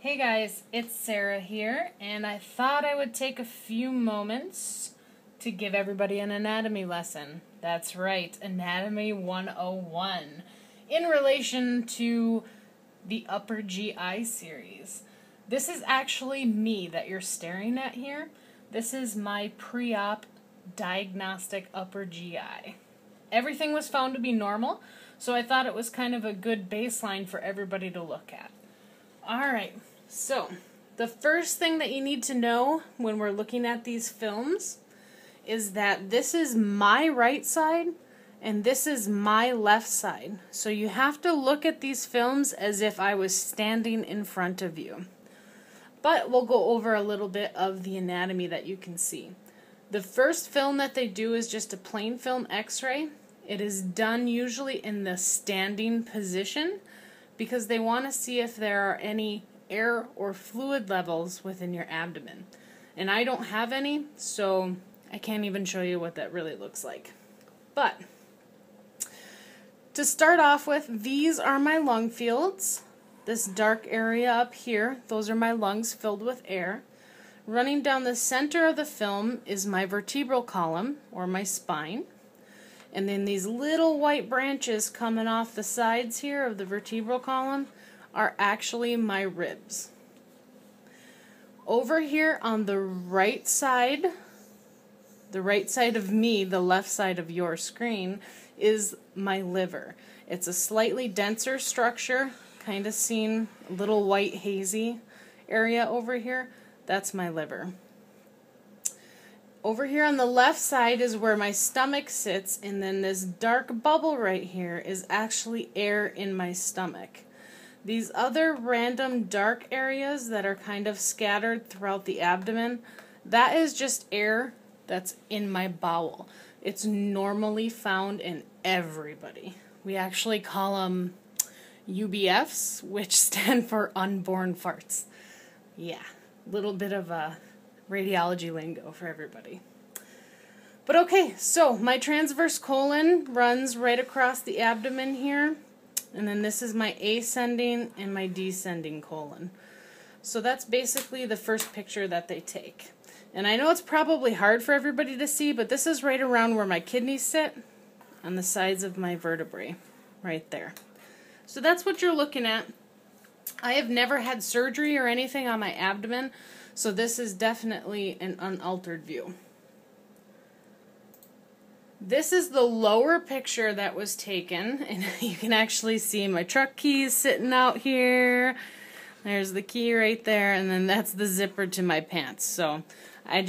Hey guys, it's Sarah here, and I thought I would take a few moments to give everybody an anatomy lesson. That's right, Anatomy 101, in relation to the Upper GI series. This is actually me that you're staring at here. This is my pre-op diagnostic upper GI. Everything was found to be normal, so I thought it was kind of a good baseline for everybody to look at. Alright, so the first thing that you need to know when we're looking at these films is that this is my right side and this is my left side. So you have to look at these films as if I was standing in front of you. But we'll go over a little bit of the anatomy that you can see. The first film that they do is just a plain film x-ray. It is done usually in the standing position, because they want to see if there are any air or fluid levels within your abdomen. And I don't have any, so I can't even show you what that really looks like. But to start off with, these are my lung fields. This dark area up here, those are my lungs filled with air. Running down the center of the film is my vertebral column, or my spine. And then these little white branches coming off the sides here of the vertebral column are actually my ribs. Over here on the right side of me, the left side of your screen, is my liver. It's a slightly denser structure, kind of seen a little white hazy area over here. That's my liver. Over here on the left side is where my stomach sits, and then this dark bubble right here is actually air in my stomach. These other random dark areas that are kind of scattered throughout the abdomen, that is just air that's in my bowel. It's normally found in everybody. We actually call them UBFs, which stand for unborn farts. Yeah, a little bit of a radiology lingo for everybody. But okay, so my transverse colon runs right across the abdomen here, and then this is my ascending and my descending colon. So that's basically the first picture that they take. And I know it's probably hard for everybody to see, but this is right around where my kidneys sit, on the sides of my vertebrae, right there. So that's what you're looking at. I have never had surgery or anything on my abdomen, so this is definitely an unaltered view. This is the lower picture that was taken, and you can actually see my truck keys sitting out here. There's the key right there, and then that's the zipper to my pants. So I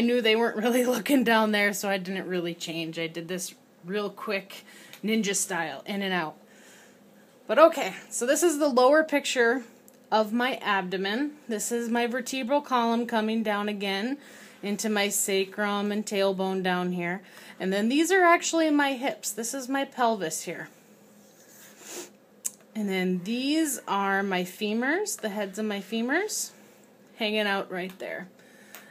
knew they weren't really looking down there, so I didn't really change. I did this real quick ninja style, in and out. But okay, so this is the lower picture of my abdomen. This is my vertebral column coming down again into my sacrum and tailbone down here. And then these are actually my hips. This is my pelvis here. And then these are my femurs, the heads of my femurs, hanging out right there.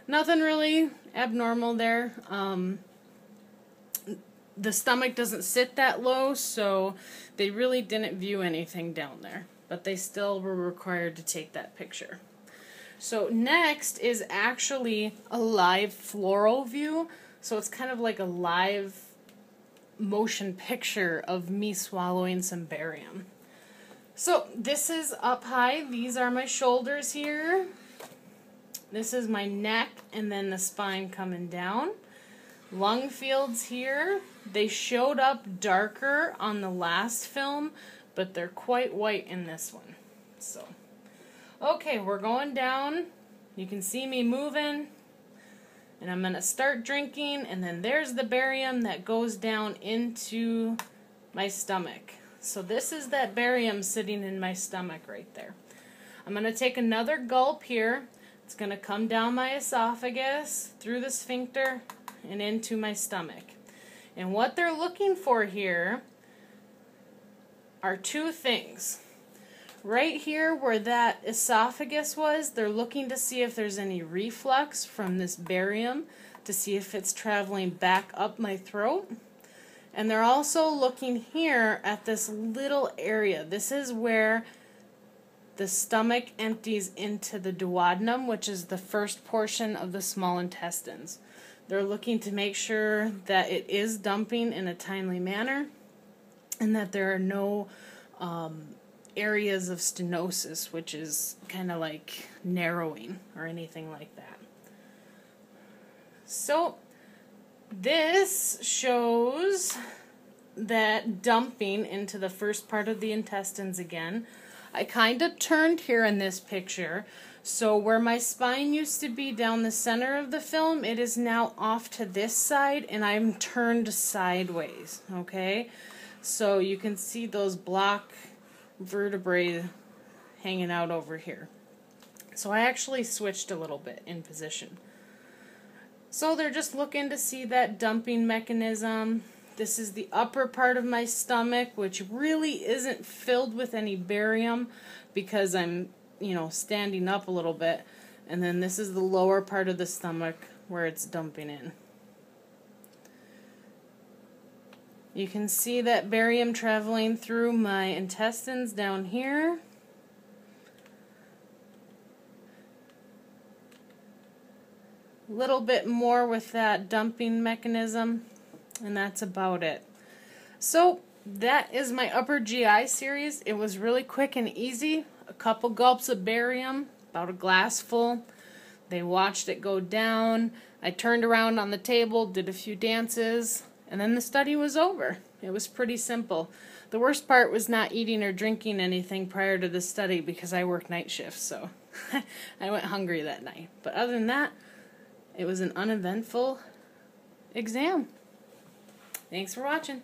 Nothing really abnormal there. The stomach doesn't sit that low, so they really didn't view anything down there. But they still were required to take that picture. So next is actually a live fluoro view. So it's kind of like a live motion picture of me swallowing some barium. So this is up high. These are my shoulders here. This is my neck, and then the spine coming down. Lung fields here. They showed up darker on the last film, but they're quite white in this one. So, okay, we're going down. You can see me moving, and I'm going to start drinking, and then there's the barium that goes down into my stomach. So this is that barium sitting in my stomach right there. I'm going to take another gulp here. It's going to come down my esophagus, through the sphincter, and into my stomach. And what they're looking for here are two things. Right here where that esophagus was, they're looking to see if there's any reflux from this barium, to see if it's traveling back up my throat. And they're also looking here at this little area. This is where the stomach empties into the duodenum, which is the first portion of the small intestines. They're looking to make sure that it is dumping in a timely manner and that there are no areas of stenosis, which is kind of like narrowing or anything like that. So this shows that dumping into the first part of the intestines again. I kind of turned here in this picture, so where my spine used to be down the center of the film, it is now off to this side and I'm turned sideways, okay? So you can see those block vertebrae hanging out over here. So I actually switched a little bit in position. So they're just looking to see that dumping mechanism. This is the upper part of my stomach, which really isn't filled with any barium because I'm, standing up a little bit. And then this is the lower part of the stomach where it's dumping in. You can see that barium traveling through my intestines down here. A little bit more with that dumping mechanism, and that's about it. So that is my upper GI series. It was really quick and easy. A couple gulps of barium, about a glass full. They watched it go down. I turned around on the table, did a few dances, and then the study was over. It was pretty simple. The worst part was not eating or drinking anything prior to the study because I work night shifts, so I went hungry that night. But other than that, it was an uneventful exam. Thanks for watching.